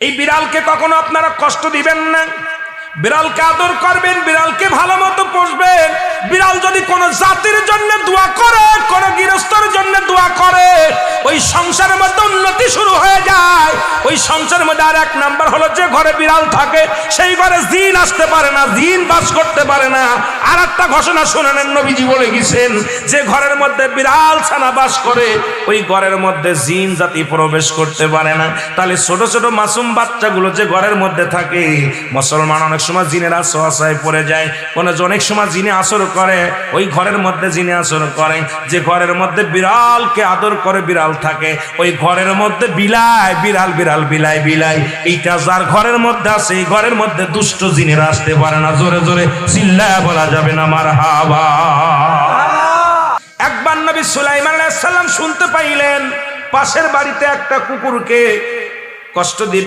এই বিড়ালকে কখনো আপনারা কষ্ট দিবেন না, বিড়ালকে আদর করবেন, বিড়ালকে ভালো মতো পুষবেন। বিড়াল যদি কোনো জাতির জন্য দোয়া করে, কোন গৃহস্থর জন্য দোয়া করে, ওই সংসারের মধ্যে উন্নতি শুরু হয়ে যায়। ওই সংসারের মধ্যে আর এক নাম্বার হলো, যে ঘরে বিড়াল থাকে সেই ঘরে জিন আসতে পারে না, জিন বাস করতে পারে না। আর একটা ঘোষণা শুনে নেন, নবীজি বলে গেছেন, যে ঘরের মধ্যে বিড়াল ছানা বাস করে ওই ঘরের মধ্যে জিন জাতি প্রবেশ করতে পারে না। তাহলে ছোট ছোট মাসুম বাচ্চাগুলো যে ঘরের মধ্যে থাকে, মুসলমান অনেক সময় জিনের আশ্রয় পড়ে যায়, অনেক সময় জিনে আসর করে, ওই ঘরের মধ্যে জিনে আসর করে। যে ঘরের মধ্যে বিড়ালকে আদর করে বিড়াল থাকে, ওই ঘরের মধ্যে বিলাই বিড়াল বিড়াল বিলাই বিলাই, এইটা যার ঘরের মধ্যে আছে এই ঘরের মধ্যে দুষ্ট জিনেরা আসতে পারে না। জোরে জোরে চিল্লায়া বলা যাবে না মারহাবা। একবার নবী সুলাইমান আলাইহিস সালাম শুনতে পাইলেন পাশের বাড়িতে একটা কুকুরকে কষ্ট দিয়ে